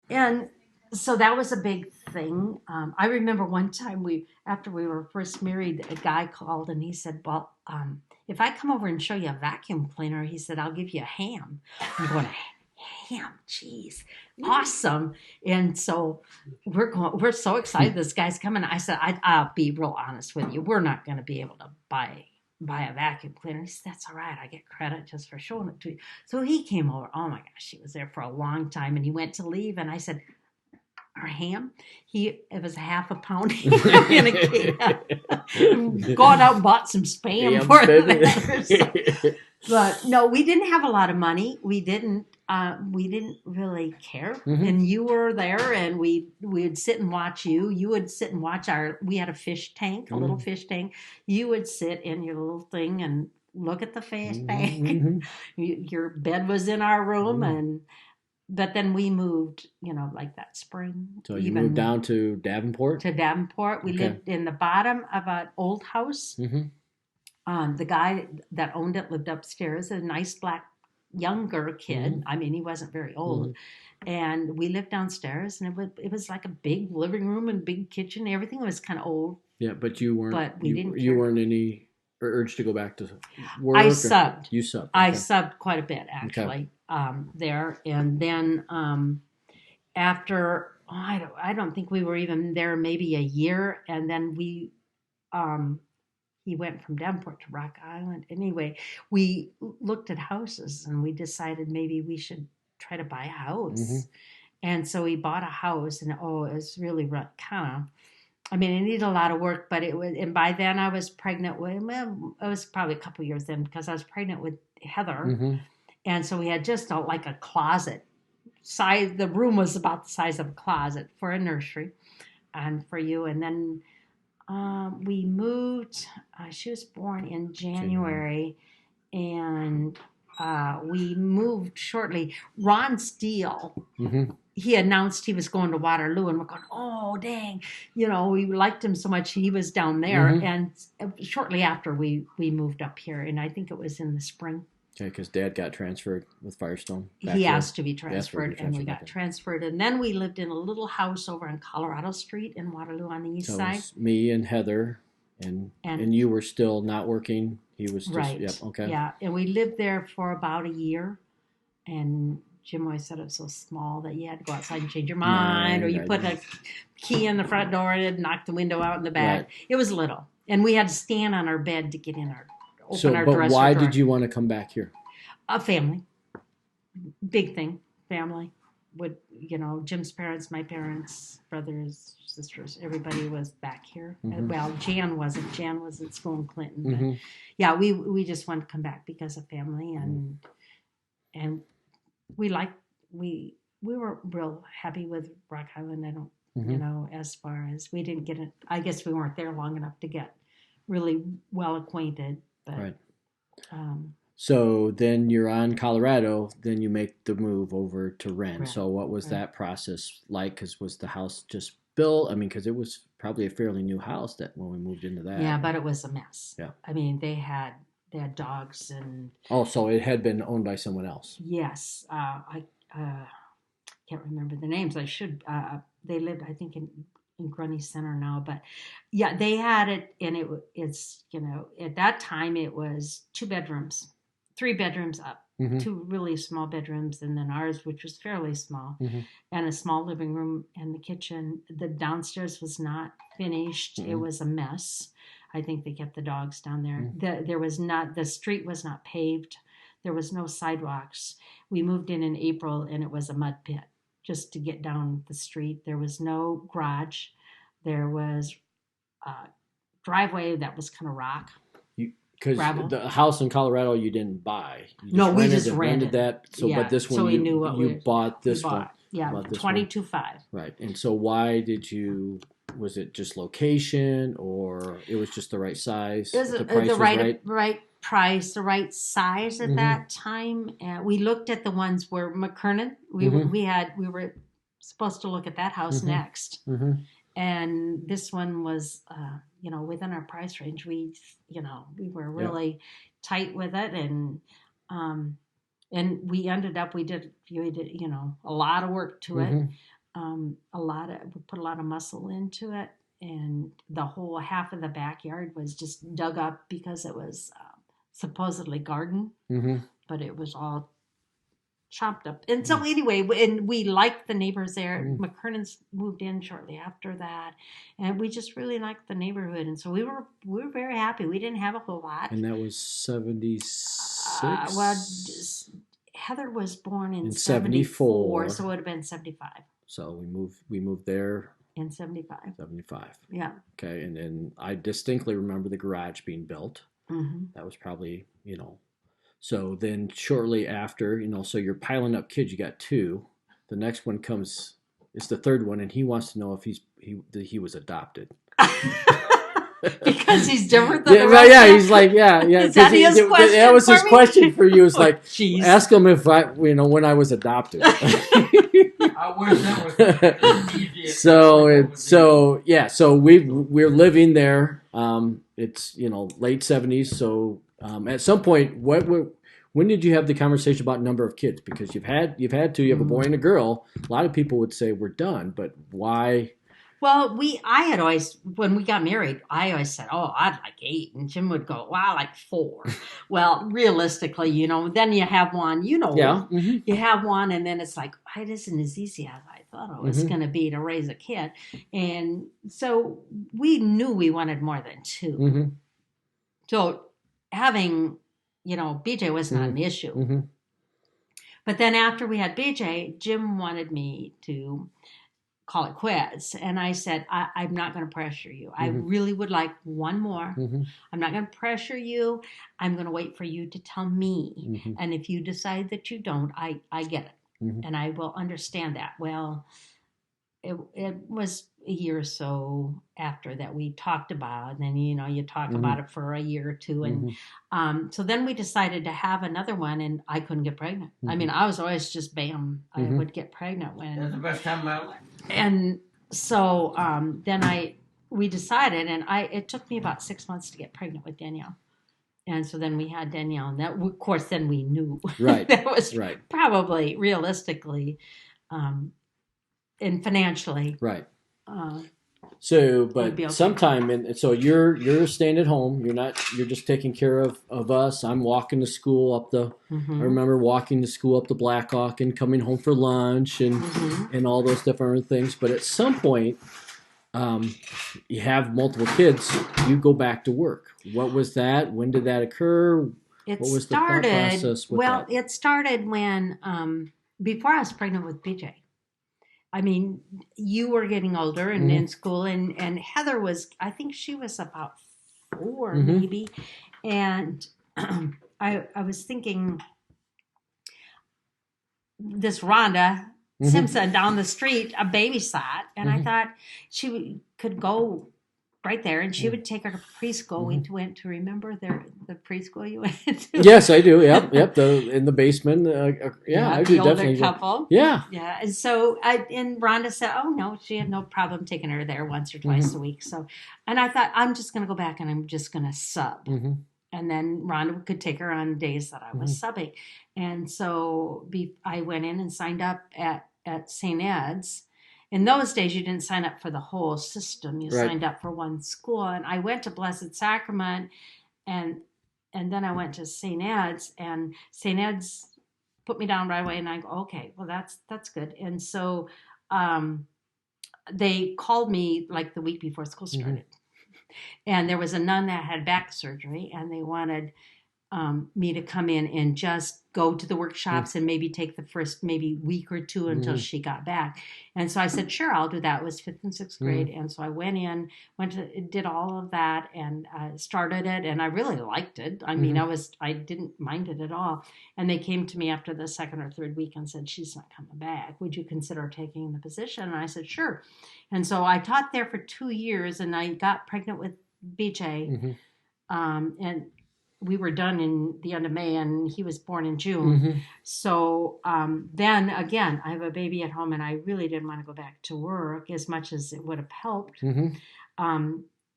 And so that was a big thing. I remember one time after we were first married, a guy called and he said, "Well, if I come over and show you a vacuum cleaner," he said, "I'll give you a ham." I'm going, ham, geez, awesome. And so we're so excited this guy's coming. I said, I'll be real honest with you. We're not going to be able to buy a vacuum cleaner. He said, "That's all right. I get credit just for showing it to you." So he came over. Oh my gosh, he was there for a long time, and he went to leave. And I said, "Our ham?" It was half a pound ham in a can. Gone out and bought some spam Ham for that. spending. But no, we didn't have a lot of money. We didn't. We didn't really care. Hmm. And you were there, and we would sit and watch you. You would sit and watch our. We had a fish tank, a little Hmm. fish tank. You would sit in your little thing and look at the fish tank. Hmm. Your bed was in our room, Hmm. and but then we moved. Like that spring, So you moved even down to Davenport? to Davenport. We Okay. lived in the bottom of an old house. Hmm. The guy that owned it lived upstairs, a nice black younger kid. Hmm. I mean, he wasn't very Hmm. old. And we lived downstairs, and it was like a big living room and big kitchen. Everything was kind of old, Yeah, but you weren't but we didn't you care. weren't any urge to go back to I work or subbed. you subbed. I Okay. subbed quite a bit Okay. actually there, and then after I don't think we were even there maybe a year, and then um, he went from Davenport to Rock Island. Anyway, we looked at houses and we decided maybe we should try to buy a Hmm. house. And so we bought a house, and it was really kind of. I mean, it needed a lot of work, but it was. And by then, I was pregnant with. Well, it was probably a couple years in because I was pregnant with Heather, Hmm. and so we had just like a closet size. The room was about the size of a closet for a nursery, and for you. And then we moved. She was born in January. January, and we moved shortly. Ron Steele, Hmm. he announced he was going to Waterloo, and we're going, oh, dang. We liked him so much. He was down there. Hmm. And shortly after, we moved up here, and I think it was in the spring. Okay, because Dad got transferred with Firestone back He here. asked to be He asked for to be transferred, and we transferred back got there. transferred. And then we lived in a little house over on Colorado Street in Waterloo on the east So it side. was me and Heather, and And you were still not working. He was just yep. right. Okay. Yeah. And we lived there for about a year. And Jim always said it was so small that you had to go outside and change your mind, or Right. you Right. put a key in the front door and it'd knock the window out in the Right. back. It was little. And we had to stand on our bed to get in open So, our but dresser why drawer. did you want to come back here? A family. Big thing. Family. Jim's parents, my parents, brothers, sisters, everybody was back here. Hmm. Well, Jan wasn't. Jan was at school in Clinton. But Hmm. yeah, we just wanted to come back because of family, and we liked we were real happy with Rock Island. I don't Hmm. as far as we didn't get it. I guess we weren't there long enough to get really well acquainted. But Right. um, So then you're on Colorado. Then you make the move over to Wren. right, So what was right. that process like? Because was the house just built? I mean, because it was probably a fairly new house that when we moved into that. Yeah, but it was a mess. Yeah. I mean, they had dogs and Oh, so it had been owned by someone else. yes, I can't remember the names. I should. They lived, I think, in Grundy Center now, but yeah, they had it, and it's at that time it was 2 bedrooms, 3 bedrooms up, Hmm. 2 really small bedrooms, and then ours, which was fairly small, Hmm. and a small living room and the kitchen. The downstairs was not finished; it Hmm. was a mess. I think they kept the dogs down there. Hmm. The street was not paved. There was no sidewalks. We moved in April, and it was a mud pit just to get down the street. There was no garage. There was a driveway that was kind of rock, Because gravel. the house in Colorado you didn't buy. You No, we rented just rented. that. So, Yeah, but this so one we knew what you bought we this one. bought. Yeah, Bought this one. 22.5. Right. And so why did you? Was it just location, or it was just the right size? It was The price the was right right. price, the right size at Mhm. that time. We looked at the ones where McKernan. Mhm. We were supposed to look at that house Mhm. next, Hmm. and this one was within our price range. We were really tight with it, and we ended up we did a lot of work to it. Hmm. we put a lot of muscle into it, and the whole half of the backyard was just dug up because it was supposedly garden, Mm-hmm. but it was all chopped up. And so anyway, and we liked the neighbors there. Mm. McKernan's moved in shortly after that, and we just really liked the neighborhood, and so we were very happy. We didn't have a whole lot. And that was 76. Heather was born in In 74, 74. so it would have been 75 So we moved there in 75. 75. Yeah. Okay, and then I distinctly remember the garage being built. Mm-hmm. That was probably, So then shortly after, so you're piling up kids. You got two. The next one comes. It's the third one, and he wants to know if he was adopted. Because he's different than Yeah, the rest. yeah. He's like, yeah. Is that his question That was his for me? question for you. Is Oh, like, jeez. ask him if when I was adopted. I wish that was easy. So we're living there. It's late 70s. So at some point, when did you have the conversation about number of kids? Because you've had two. You have a boy and a girl. A lot of people would say we're done, but why? Well, I had always, when we got married, I always said, oh, I'd like 8. And Jim would go, well, I like 4. Well, realistically, then you have one, Yeah. Mm-hmm. you have one, and then it's like, it isn't as easy as I thought it was going to be to raise a kid. And so we knew we wanted more than 2. Mm-hmm. So having, BJ was not an issue. Mm-hmm. But then after we had BJ, Jim wanted me to call it quits. And I said, I'm not going to pressure you. I really would like one more. Mm-hmm. I'm not going to pressure you. I'm going to wait for you to tell me. Mm-hmm. And if you decide that you don't, I get it. Mm-hmm. And I will understand that. Well, it was a year or so after that we talked about, and then, you talk about it for a year or two. And so then we decided to have another one, and I couldn't get pregnant. I mean, I was always just bam, I would get pregnant That's the best time of my life. And so then we decided, and it took me about 6 months to get pregnant with Danielle. And so then we had Danielle, and that, of course, then we knew Right. that was right. probably realistically and financially. Right. It'd be But okay. sometime, and so you're staying at home. You're just taking care of us. I'm walking to school up the. Mhm. I remember walking to school up the Blackhawk and coming home for lunch and all those different things. But at some point, you have multiple kids. You go back to work. What was that? When did that occur? It What was the thought process with that? It started when before I was pregnant with BJ. I mean, you were getting older and in school, and Heather was, I think she was about 4 maybe, and I was thinking this Rhonda Simpson down the street a babysat, and I thought she could go right there, and she would take her to preschool. We went to, remember the preschool you went to? Yes, I do. Yep. In the basement. Yeah, I do the older definitely. couple. Yeah. Yeah, and so and Rhonda said, "Oh no, she had no problem taking her there once or twice a week." So, and I thought, I'm just going to go back and I'm just going to sub, and then Rhonda could take her on days that I was subbing, and so I went in and signed up at St. Ed's. In those days, you didn't sign up for the whole system; you signed up for one school. And I went to Blessed Sacrament, and then I went to St. Ed's, and St. Ed's put me down right away, and I go, okay, well, that's good. And so they called me like the week before school started. And there was a nun that had back surgery, and they wanted me to come in and just go to the workshops and maybe take the first maybe week or two until she got back. And so I said, sure, I'll do that. It was 5th and 6th grade. And so I went did all of that and started it. And I really liked it. I mean, I didn't mind it at all. And they came to me after the 2nd or 3rd week and said, she's not coming back. Would you consider taking the position? And I said, sure. And so I taught there for 2 years, and I got pregnant with BJ. And we were done in the end of May, and he was born in June. So then again, I have a baby at home, and I really didn't want to go back to work as much as it would have helped.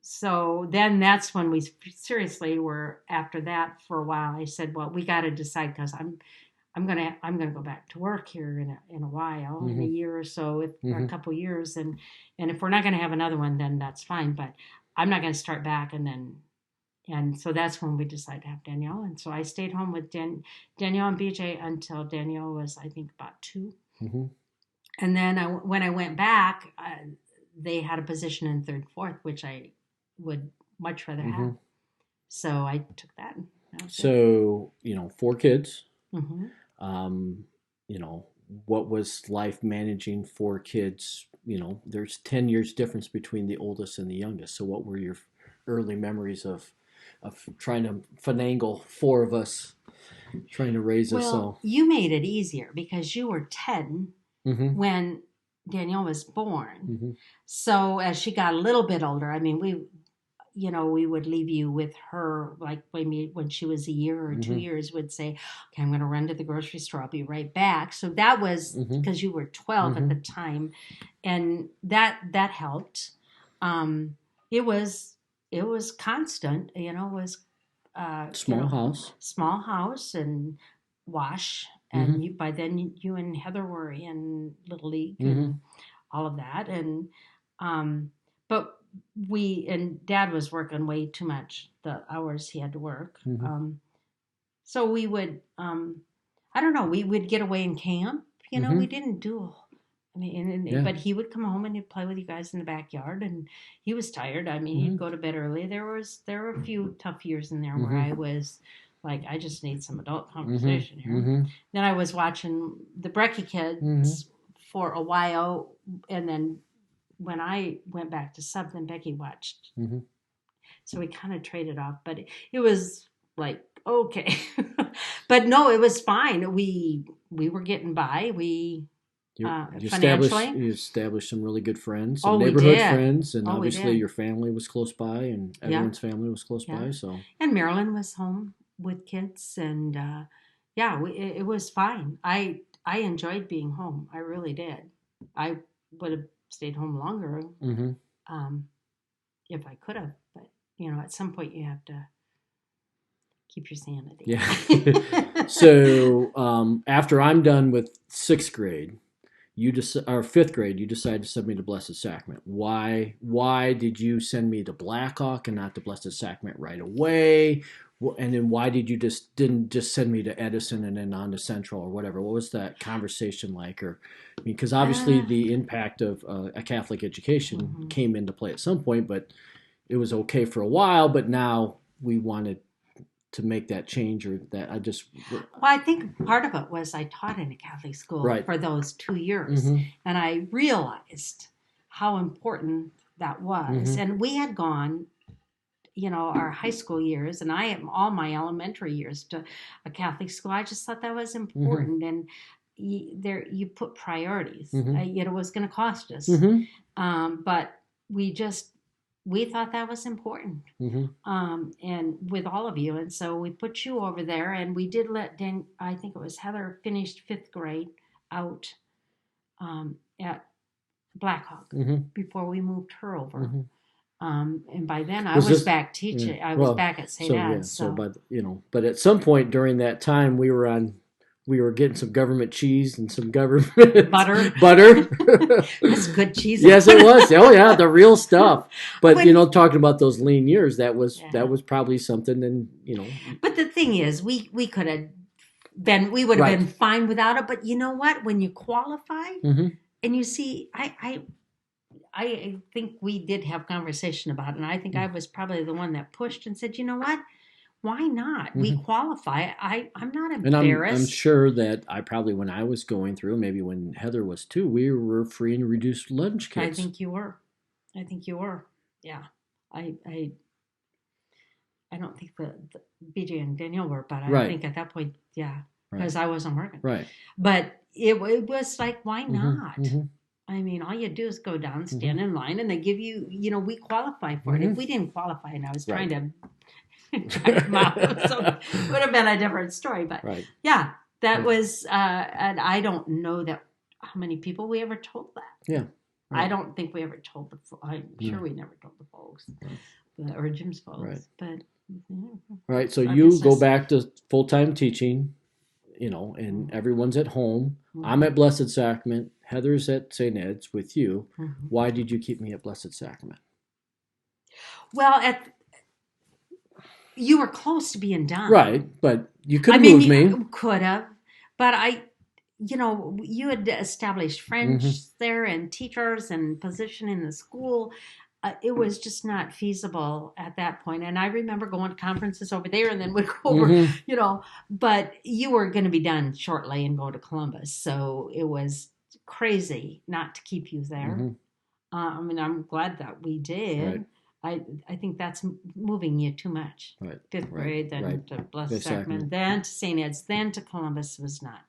So then that's when we seriously were, after that for a while, I said, well, we got to decide, because I'm gonna go back to work here in a while, in a Mhm. year or so, if or a Mhm. couple years, and if we're not gonna have another one, then that's fine. But I'm not gonna start back and so that's when we decided to have Danielle. And so I stayed home with Danielle and BJ until Danielle was, I think, about 2. Mhm. And then when I went back, they had a position in third, fourth, which I would much rather have. Mhm. So I took that. That was it. So, 4 kids. Mm-hmm. Um, what was life managing 4 kids? There's 10 years difference between the oldest and the youngest. So, what were your early memories of trying to finagle 4 of us trying to raise us Well, all? you made it easier because you were 10 Mm-hmm. when Danielle was born. Mm-hmm. So as she got a little bit older, I mean, we would leave you with her, like when she was a year or 2 Mhm. years, would say, okay, I'm going to run to the grocery store. I'll be right back. So that was Mhm. because you were 12 at the time. And that helped. Um, it was, it was constant, it was, small house and wash. Mhm. And by then you and Heather were in Little League Mhm. and all of that. And, but and Dad was working way too much, the hours he had to work. Mhm. So we would, I don't know, we would get away in camp. We Mhm. didn't do, I mean, Yeah. but he would come home and he'd play with you guys in the backyard, and he was tired. I mean, he'd Mhm. go to bed early. There were a few tough years in there where Mhm. I was like, I just need some adult Mhm. conversation here. Mhm. Then I was watching the Brecky kids for a while, and then when I went back to sub, then Becky watched. Mhm. So we kind of traded off, but it was like, okay. But no, it was fine. We were getting by. We You financially. established some really good friends, Oh, some we neighborhood did. friends, and Oh, we obviously did. your family was close by, and Yeah. everyone's family was close Yeah. by. So, And Marilyn was home with kids, and yeah, it was fine. I enjoyed being home. I really did. I would have stayed home longer Mhm. um, if I could have, but at some point you have to keep your sanity. Yeah. So after I'm done with 6th grade, or 5th grade, you decide to send me to Blessed Sacrament. Why did you send me to Blackhawk and not to Blessed Sacrament right away? And then why did you didn't just send me to Edison and then on to Central or whatever? What was that conversation like? Or because obviously the impact of a Catholic education came into play at some point, but it was okay for a while. But now we wanted to make that change, or that Well, I think part of it was I taught in a Catholic school Right. for those 2 years, and I realized how important that was. And we had gone, our high school years, and I am all my elementary years to a Catholic school. I just thought that was important, and you put priorities. It was going to cost us, but we thought that was important, and with all of you. And so we put you over there, and we did let I think it was Heather finished 5th grade out at Blackhawk before we moved her over. And by then I was back teaching. Yeah. I was back at St. Anne's. But at some point during that time, we were getting some government cheese and some government butter. That's good cheese. Yes, it was. Oh yeah, the real stuff. But talking about those lean years, that was probably something. And But the thing is, we could have been. We would have been fine without it. But you know what? When you qualify, and you see, I think we did have conversation about it, and I think I was probably the one that pushed and said, you know what? Why not? We qualify. I'm not embarrassed. And I'm sure that I probably, when I was going through, maybe when Heather was too, we were free and reduced lunch kids. I think you were. Yeah. I don't think the BJ and Danielle were, but I think at that point, yeah, because I wasn't working. Right. But it was like, why not? I mean, all you do is go down, stand in line, and they give you, we qualify for it. If we didn't qualify, and I was trying to drag them out, so it would have been a different story. But yeah, that was, and I don't know how many people we ever told that. Yeah. Right. I don't think we ever told I'm sure we never told the folks, or Jim's folks. Right. But right. So you go back to full-time teaching, and everyone's at home. Mhm. I'm at Blessed Sacrament. Heather's at St. Ed's with you. Mhm. Why did you keep me at Blessed Sacrament? Well, you were close to being done. Right, but you could I have mean, moved me. you could have, but you had established French there and teachers and position in the school. It was just not feasible at that point. And I remember going to conferences over there and then would go over, Mhm. but you were going to be done shortly and go to Columbus. So it was crazy not to keep you there. Mhm. I mean, I'm glad that we did. I think that's moving you too much. Right. Fifth Right. grade, then Right. to Blessed Blessed Sacrament, Sacrament. then to St. Ed's, then to Columbus was not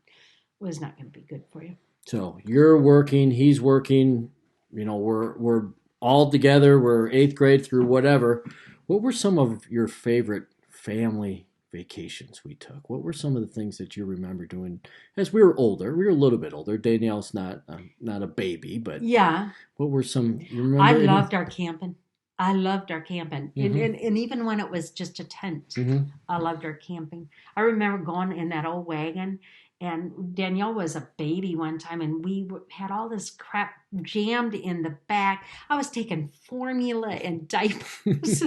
going to be good for you. So you're working, he's working. We're all together. We're eighth grade through whatever. What were some of your favorite family vacations we took? What were some of the things that you remember doing as we were older? We were a little bit older. Danielle's not a baby, but Yeah, what were some? You remember? I any? loved our camping. Mhm. And even when it was just a tent, Mhm. I loved our camping. I remember going in that old wagon, and Danielle was a baby one time, and had all this crap jammed in the back. I was taking formula and diapers,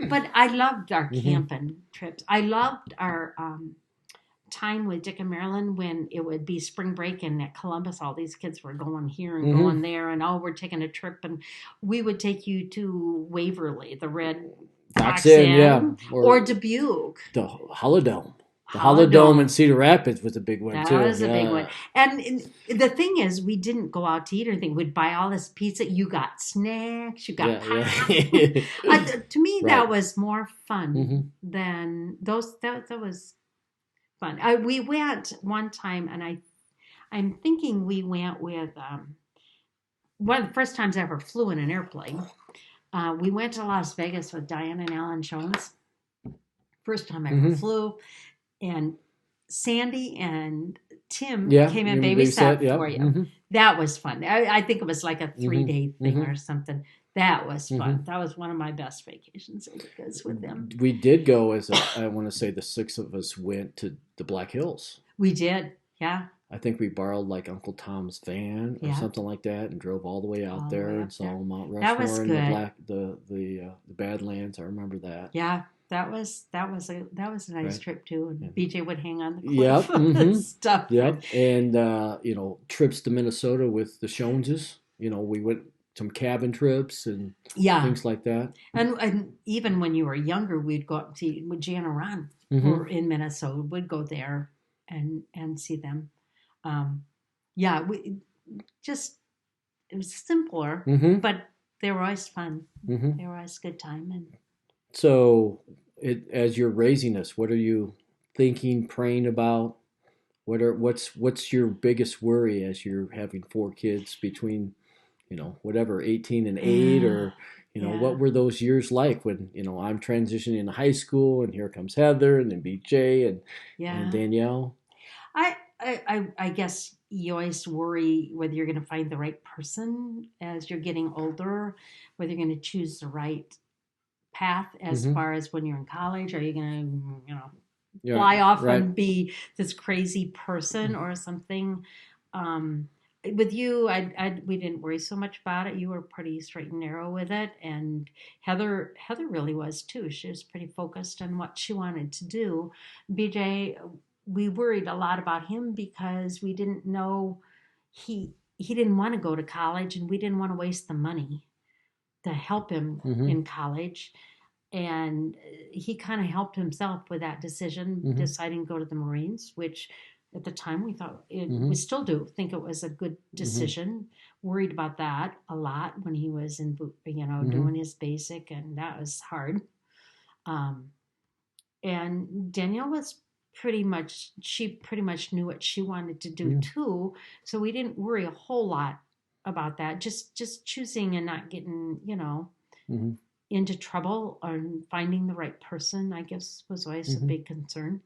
but I loved our Mhm. camping trips. I loved our time with Dick and Marilyn when it would be spring break and at Columbus, all these kids were going here and Mhm. going there, and we're taking a trip, and we would take you to Waverly, the Red Fox Fox Inn, Inn, yeah, or Dubuque. the Holodome. The Holodome. Holodome in Cedar Rapids was a big one That too. was a big Yeah. one. And the thing is, we didn't go out to eat or anything. We'd buy all this pizza. You got snacks. You got Yeah. popcorn. To me, that Right. was more fun Mhm. than those. That was fun. We went one time, and I'm thinking we went with one of the first times I ever flew in an airplane. We went to Las Vegas with Diane and Alan Jones. First time I ever Mhm. flew, and Sandy and Tim Yeah, came and you babysat yeah. for you. Mhm. That was fun. I think it was like a 3-day thing Mhm. or something. That was fun. Mhm. That was one of my best vacations because with them. We did go I want to say the six of us went to the Black Hills. We did, yeah. I think we borrowed like Uncle Tom's van or Yeah. something like that and drove all the way out All the there way and up saw there. Mount Rushmore That was and good. the Badlands. I remember that. Yeah, that was a nice Right. trip too. And Yeah. BJ would hang on the cliff Yep. and Mhm. stuff. Yep. And trips to Minnesota with the Shoneses. We went some cabin trips and Yeah, things like that. and even when you were younger, we'd go up to with Jan and Ron who Mhm. were in Minnesota. We'd go there and see them. Yeah, we just it was simpler, Mhm. but they were always fun. Mhm. They were always a good time. And So, as you're raising us, what are you thinking, praying about? What's your biggest worry as you're having four kids between, whatever, 18 and 8, or Yeah. what were those years like when I'm transitioning into high school and here comes Heather and then BJ and yeah, Danielle. I guess you always worry whether you're going to find the right person as you're getting older, whether you're going to choose the right path as Mhm. far as when you're in college. Are you going to, Yeah, fly off right. and be this crazy person or something? With you, we didn't worry so much about it. You were pretty straight and narrow with it, and Heather really was too. She was pretty focused on what she wanted to do. BJ, we worried a lot about him because we didn't know he didn't want to go to college, and we didn't want to waste the money to help him Mhm. in college. And he kind of helped himself with that decision, Mhm. deciding to go to the Marines, which at the time we thought we Mhm. still do think it was a good decision. Worried about that a lot when he was in, Mhm. doing his basic, and that was hard. Um, and Danielle was she pretty much knew what she wanted to do too, so we didn't worry a whole lot about that. Just choosing and not getting Mhm. into trouble or finding the right person, I guess, was always a Mhm. big concern.